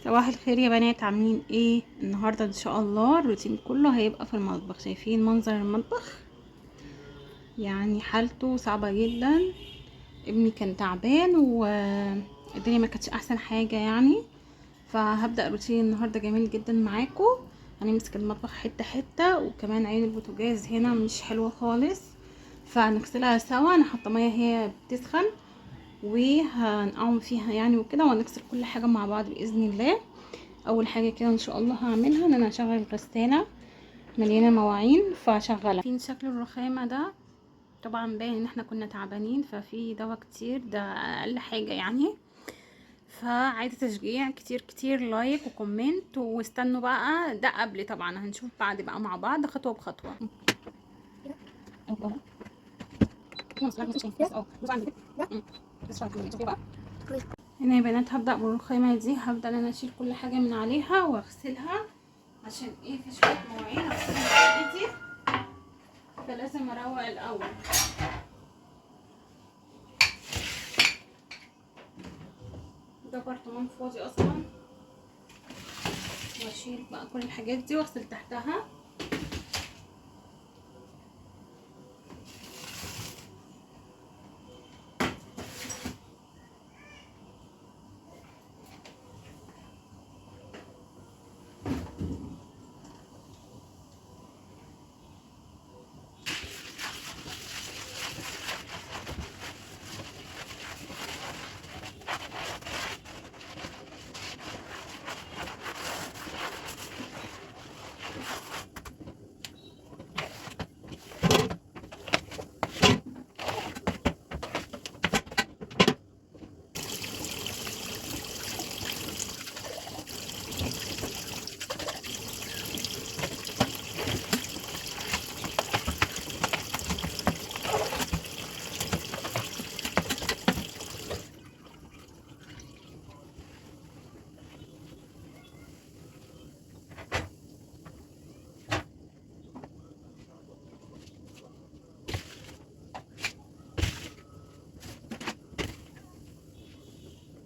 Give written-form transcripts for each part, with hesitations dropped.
صباح الخير يا بنات، عاملين ايه النهارده؟ ان شاء الله الروتين كله هيبقى في المطبخ. شايفين منظر المطبخ؟ يعني حالته صعبه جدا. ابني كان تعبان والدنيا ما كانتش احسن حاجه يعني. فهبدا روتين النهارده جميل جدا معاكم. هنمسك المطبخ حته حته، وكمان عين البوتاجاز هنا مش حلوه خالص، فهنغسلها سوا. انا حاطه ميه هي بتسخن وهنقوم فيها يعني وكده، وهنغسل كل حاجه مع بعض باذن الله. اول حاجه كده ان شاء الله هعملها ان انا هشغل غساله مليانه مواعين فهشغلها. فين شكل الرخامه ده؟ طبعا باين ان احنا كنا تعبانين، ففي دواء كتير، ده اقل حاجه يعني. فعايزه تشجيع كتير كتير، لايك وكومنت، واستنوا بقى ده قبل. طبعا هنشوف بعد بقى مع بعض خطوه بخطوه. هنا يا بنات هبدا بالرخامه دي، هبدا ان انا اشيل كل حاجه من عليها واغسلها. عشان ايه؟ في شويه مواعين اغسلها بايدي، فلازم اروق الاول. ده برطمان فاضي اصلا، واشيل بقى كل الحاجات دي واغسل تحتها.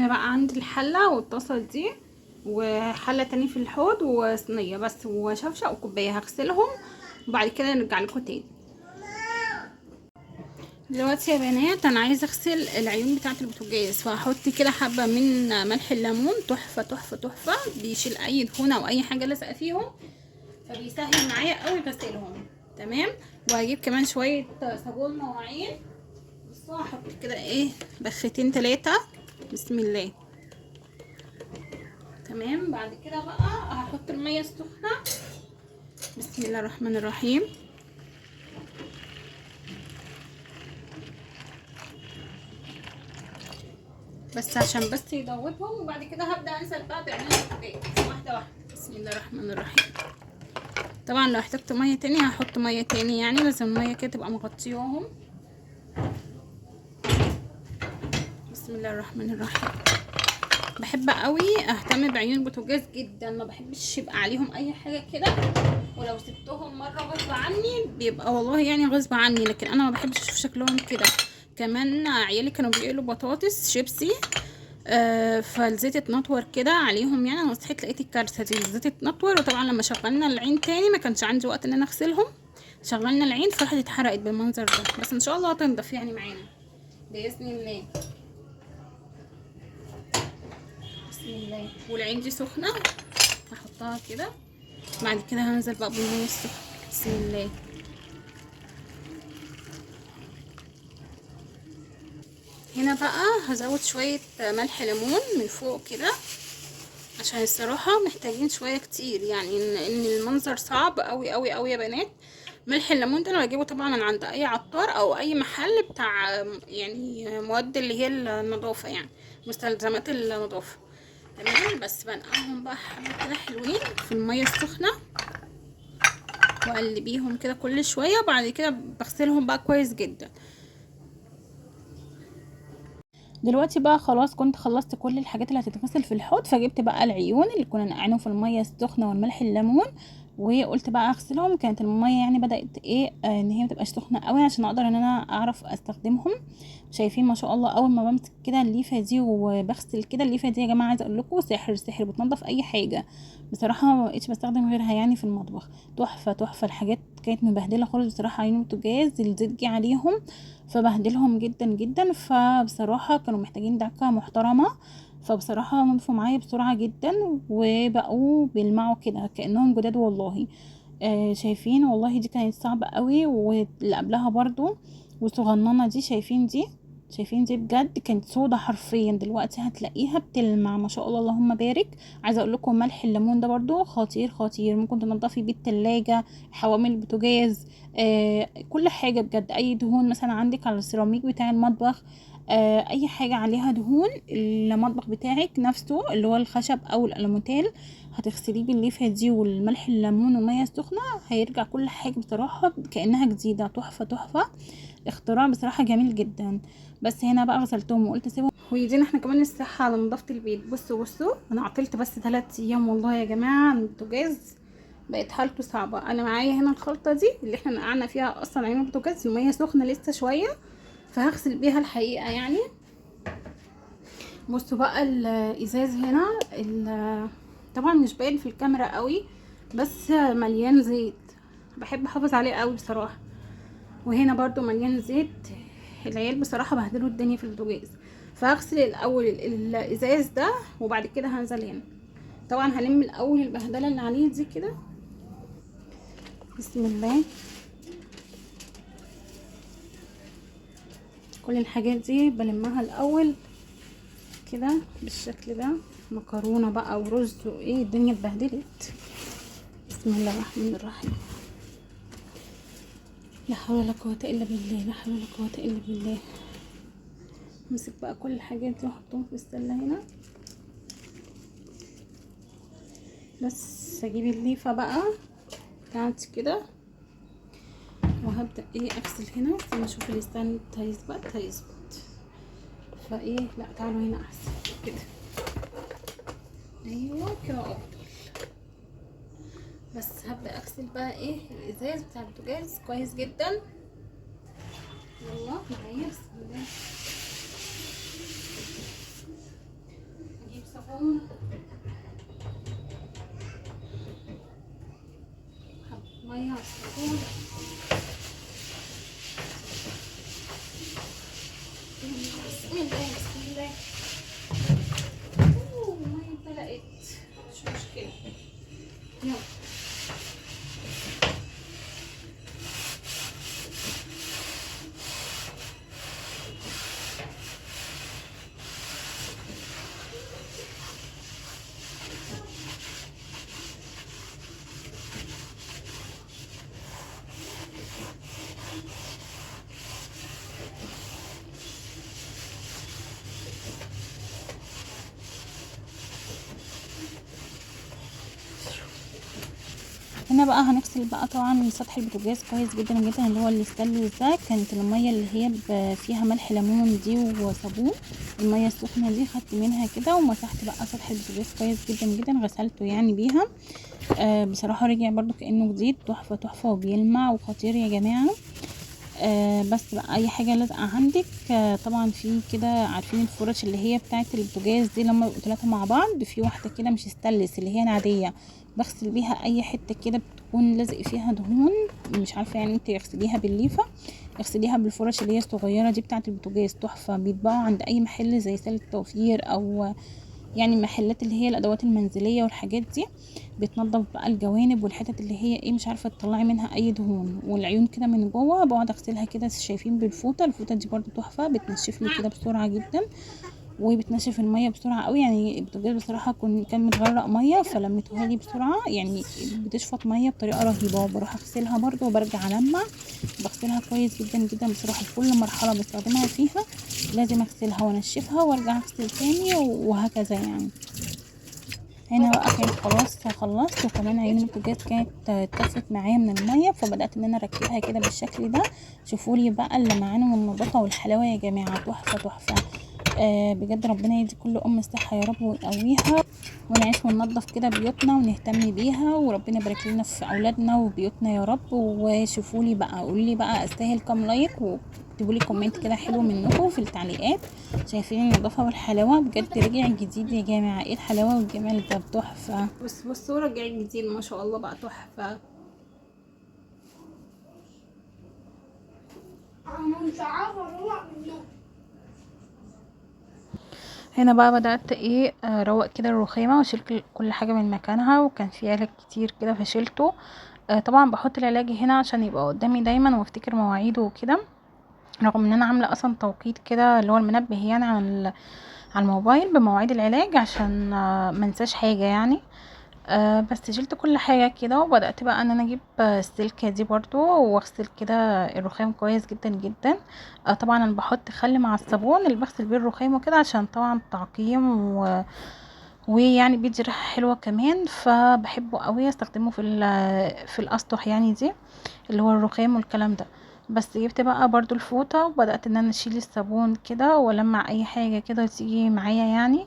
انا بقى عندي الحله والطاسه دي، وحله تاني في الحوض، وصينيه بس، وشفشه وكوبايه هغسلهم، وبعد كده نرجع لكم تاني. دلوقتي يا بنات انا عايزه اغسل العيون بتاعه البوتاجاز، فهحط كده حبه من ملح الليمون، تحفه تحفه تحفه، بيشيل اي دهون او اي حاجه لازقه فيهم، فبيسهل معايا قوي غسيلهم. تمام. وهجيب كمان شويه صابون مواعين، بصوا هحط كده ايه، بختين 3. بسم الله. تمام. بعد كده بقى هحط الميه السخنه. بسم الله الرحمن الرحيم. بس عشان بس يدوبهم، وبعد كده هبدا انزل بقى بعمل البوتاجاز واحده واحده. بسم الله الرحمن الرحيم. طبعا لو احتجت ميه تاني هحط ميه تاني، يعني لازم الميه كده تبقى مغطياهم. بسم الله الرحمن الرحيم. بحب قوي اهتم بعيون البوتاجاز جدا، ما بحبش يبقى عليهم اي حاجه كده، ولو سبتهم مره غصب عني بيبقى والله يعني غصب عني، لكن انا ما بحبش اشوف شكلهم كده. كمان عيالي كانوا بيقلوا بطاطس شيبسي، فالزيت اتنطور كده عليهم، يعني انا صحيت لقيت الكارثه دي، الزيت اتنطور. وطبعا لما شغلنا العين تاني ما كانش عندي وقت ان انا اغسلهم، شغلنا العين فراحت اتحرقت بالمنظر ده، بس ان شاء الله هتنضف يعني معانا باذن الله. بسم الله. والعين دي سخنه، هحطها كده. بعد كده هنزل بقى بالميه السخنه. بسم الله. هنا بقى هزود شويه ملح ليمون من فوق كده، عشان الصراحه محتاجين شويه كتير، يعني ان المنظر صعب قوي قوي قوي يا بنات. ملح الليمون ده انا بجيبه طبعا من عند اي عطار او اي محل بتاع يعني مواد اللي هي النظافه، يعني مستلزمات النظافه. تمام. بس بنقعهم بقى حبه كده حلوين في الميه السخنه، واقلبيهم كده كل شويه، وبعد كده بغسلهم بقى كويس جدا. دلوقتي بقى خلاص كنت خلصت كل الحاجات اللي هتتغسل في الحوض، فجبت بقى العيون اللي كنا نقعينهم في الميه السخنه والملح الليمون، وقلت بقى اغسلهم. كانت الميه يعني بدات ايه ان هي متبقاش سخنه قوي عشان اقدر ان انا اعرف استخدمهم. شايفين ما شاء الله اول ما بمسك كده الليفه دي وبغسل كده الليفه دي يا جماعه، عايزه اقول لكم سحر سحر، بتنضف اي حاجه بصراحه. ما بقيتش بستخدم غيرها يعني في المطبخ. تحفه تحفه. الحاجات كانت مبهدله خالص بصراحه على البوتاجاز، الزيت جه عليهم فبهدلهم جدا جدا، فبصراحه كانوا محتاجين دعكه محترمه. فبصراحة نضفوا معايا بسرعة جدا وبقوا بيلمعوا كده كأنهم جداد والله. شايفين والله دي كانت صعبة قوي، واللي قبلها برضو وصغننة دي، شايفين دي؟ شايفين دي بجد كانت سودة حرفيا، دلوقتي هتلاقيها بتلمع ما شاء الله اللهم بارك. عايزه اقول لكم ملح الليمون ده برضو خطير خطير، ممكن تنضفي بيه التلاجة، حوامل البوتاجاز، كل حاجه بجد. اي دهون مثلا عندك على السيراميك بتاع المطبخ، اي حاجه عليها دهون، المطبخ بتاعك نفسه اللي هو الخشب او الالوميتال، هتغسليه بالليفه دي والملح الليمون والميه السخنه، هيرجع كل حاجه بصراحه كانها جديده. تحفه تحفه، اختراع بصراحه جميل جدا. بس هنا بقى غسلتهم وقلت اسيبهم ويدينا احنا كمان الصحه على نظافه البيت. بصوا بصوا، انا عطلت بس 3 ايام والله يا جماعه عن البوتاجاز، بقت حالته صعبه. انا معايا هنا الخلطه دي اللي احنا نقعنا فيها اصلا عين البوتاجاز، الميه سخنه لسه شويه فهغسل بيها الحقيقه يعني. بصوا بقى الازاز هنا طبعا مش باين في الكاميرا قوي بس مليان زيت، بحب احافظ عليه قوي بصراحه. وهنا برضو مليان زيت، العيال بصراحه بهدلوا الدنيا في البوتاجاز. فهغسل الاول الازاز ده وبعد كده هنزل هنا. طبعا هلم الاول البهدله اللي عليه دي كده، بسم الله. كل الحاجات دي بلمها الاول كده بالشكل ده، مكرونه بقى ورز وايه، الدنيا اتبهدلت. بسم الله الرحمن الرحيم، لا حول ولا قوه الا بالله، لا حول ولا قوه الا بالله. امسك بقى كل الحاجات دي واحطهم في السله هنا، بس اجيب الليفه بقى بتاعتي كده وهبدا ايه اغسل هنا. استنى اشوف الستاند هيظبط فايه، لا تعالوا هنا احسن كده، ايوه كده افضل. بس هبدا اغسل بقى ايه الازاز بتاع البوتاجاز كويس جدا. يلا معايا بسم الله. اجيب صابون، حبه ميه على الصابون، بسم الله بسم الله. الميه اتدلقت مش مشكله، يلا. هنا بقى هنغسل بقى طبعا سطح البوتاجاز كويس جدا جدا، اللي هو الستانلس ده. كانت الميه اللي هي فيها ملح ليمون دي وصابون، الميه السخنه دي خدت منها كده ومسحت بقى سطح البوتاجاز كويس جدا جدا، غسلته يعني بيها. بصراحه رجع برضو كانه جديد، تحفه تحفه وبيلمع وخطير يا جماعه. بس بقى اي حاجه لازقه عندك، طبعا في كده عارفين الفرش اللي هي بتاعه البوتاجاز دي لما يبقوا 3 مع بعض، في واحده كده مش ستانلس اللي هي العاديه، بغسل بيها اي حته كده بتكون لازق فيها دهون، مش عارفه يعني انت اغسليها بالليفه، اغسليها بالفرش اللي هي الصغيره دي بتاعه البوتاجاز. تحفه، بيتباعوا عند اي محل زي سله التوفير او يعني محلات اللي هي الادوات المنزليه والحاجات دي. بتنضف بقى الجوانب والحتت اللي هي ايه مش عارفه تطلعي منها اي دهون، والعيون كده من جوه بقعد اغسلها كده. شايفين بالفوطه، الفوطه دي برضو تحفه، بتنشف لي كده بسرعه جدا وبتنشف الميه بسرعه قوي. يعني البوتاجاز بصراحه كان متغرق ميه فلميتوها لي بسرعه، يعني بتشفط ميه بطريقه رهيبه. وبروح اغسلها برضو وبرجع المع، بغسلها كويس جدا جدا بصراحه. في كل مرحله بستخدمها فيها لازم اغسلها وانشفها وارجع اغسل تاني وهكذا يعني. هنا بقى كانت خلاص خلصت، وكمان عين البوتاجاز كانت اتطفت معايا من الميه، فبدات ان انا اركبها كده بالشكل ده. شوفوا لي بقى اللمعان والنظافه والحلاوه يا جماعه، تحفه تحفه. بجد ربنا يدي كل ام الصحه يا رب ويقويها، ونعيش وننظف كده بيوتنا ونهتم بيها، وربنا يبارك لنا في اولادنا وبيوتنا يا رب. وشوفوا لي بقى، قولوا لي بقى استاهل كام لايك، واكتبوا لي كومنت كده حلو منكم في التعليقات. شايفين النظافه والحلاوه؟ بجد رجع جديد يا جماعه، ايه الحلاوه والجمال ده، تحفه. بصوا رجع جديد ما شاء الله بقى تحفه. هنا بقى بدأت ايه اروق كده الرخامة واشيل كل حاجة من مكانها، وكان في علاج كتير كده فشيلته. طبعا بحط العلاج هنا عشان يبقى قدامي دايما وافتكر مواعيده وكده، رغم ان انا عاملة اصلا توقيت كده اللي هو المنبه يعني على الموبايل بمواعيد العلاج عشان منساش حاجة يعني. بس شلت كل حاجة كده، وبدأت بقى ان انا اجيب السلكة دي برضو واغسل كده الرخام كويس جدا جدا. طبعا انا بحط خل مع الصابون اللي بغسل بيه الرخام وكده عشان طبعا تعقيم ويعني بيدي ريحة حلوة كمان، فبحبه قوي استخدمه في الاسطح يعني دي اللي هو الرخام والكلام ده. بس جبت بقى برضو الفوطة وبدأت ان انا اشيل الصابون كده ولمع اي حاجة كده تيجي معايا يعني.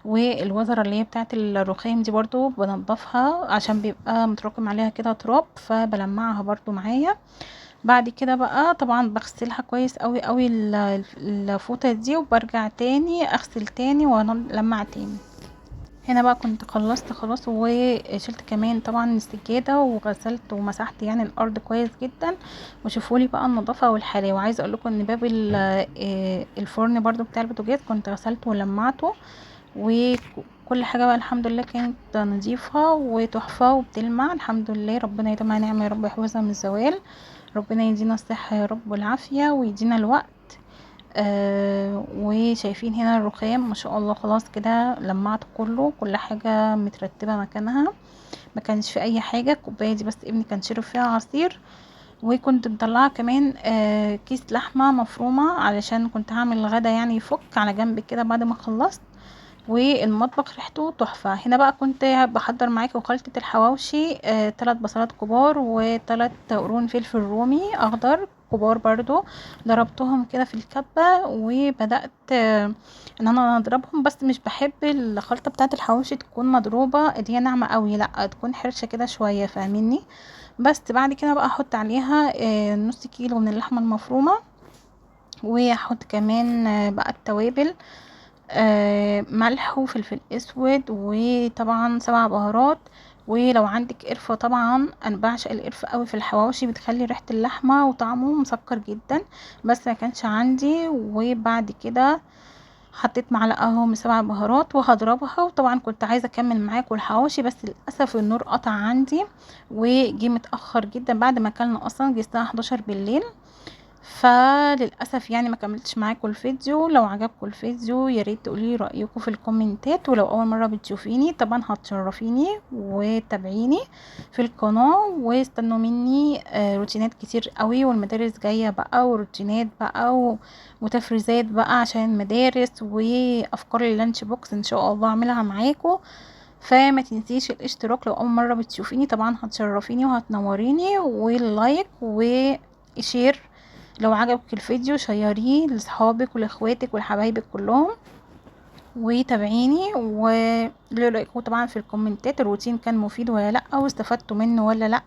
والوزرة اللي هي بتاعت الرخام دي برضو بنضفها عشان بيبقى متراكم عليها كده تراب، فبلمعها برضو معايا. بعد كده بقى طبعا بغسلها كويس قوي قوي الفوطة دي، وبرجع تاني اغسل تاني ولمع تاني. هنا بقى كنت خلصت خلاص، وشلت كمان طبعا السجاده وغسلت ومسحت يعني الارض كويس جدا. وشوفولي بقى النظافه والحلاوه. وعايزه اقول لكم ان باب الفرن برضو بتاع البوتاجاز كنت غسلته ولمعته، وكل حاجه بقى الحمد لله كانت نظيفه وتحفه وبتلمع الحمد لله. ربنا يديمها نعمه يا رب، يحفظها من الزوال. ربنا يدينا الصحه يا رب والعافيه ويدينا الوقت. وشايفين هنا الرخام ما شاء الله خلاص كده لمعت كله، كل حاجة مترتبة مكانها، ما كانش في اي حاجة. الكوباية دي بس ابني كان شرب فيها عصير. وكنت مطلعه كمان كيس لحمة مفرومة علشان كنت هعمل غدا يعني يفك على جنب كده بعد ما خلصت. والمطبخ ريحته تحفة. هنا بقى كنت بحضر معاكم خلطة الحواوشي، 3 بصلات كبار و3 قرون فلفل رومي اخضر كبار برضو، ضربتهم كده في الكبة وبدأت ان انا اضربهم. بس مش بحب الخلطة بتاعة الحواوشي تكون مضروبة اللي هي ناعمة قوي، لا تكون حرشة كده شوية، فاهميني؟ بس بعد كده بقى احط عليها نص كيلو من اللحمة المفرومة، واحط كمان بقى التوابل، ملح وفلفل اسود وطبعا 7 بهارات. ولو عندك قرفة، طبعا انا بعشق القرفة قوي في الحواوشي، بتخلي ريحة اللحمة وطعمه مسكر جدا، بس ما كانش عندي. وبعد كده حطيت معلقه اهو من 7 بهارات وهضربها. وطبعا كنت عايزه اكمل معاكم الحواوشي بس للاسف النور قطع عندي وجي متاخر جدا بعد ما اكلنا، اصلا جه الساعه 11 بالليل، فللاسف يعني ما كملتش معاكم الفيديو. لو عجبكم الفيديو يا ريت تقولي رايكم في الكومنتات، ولو اول مره بتشوفيني طبعا هتشرفيني وتابعيني في القناه، واستنوا مني روتينات كتير قوي، والمدارس جايه بقى وروتينات بقى وتفريزات بقى عشان المدارس، وافكار اللانش بوكس ان شاء الله اعملها معاكم. فما تنسيش الاشتراك لو اول مره بتشوفيني، طبعا هتشرفيني وهتنوريني، واللايك وشير لو عجبك الفيديو، شيريه لاصحابك ولاخواتك ولحبايبك كلهم، وتابعيني وقولوا رايكم طبعا في الكومنتات الروتين كان مفيد ولا لا، واستفدتوا منه ولا لا.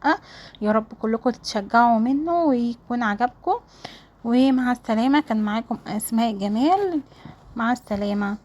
يا رب كلكم تتشجعوا منه ويكون عجبكم. ومع السلامه، كان معاكم اسماء جمال، مع السلامه.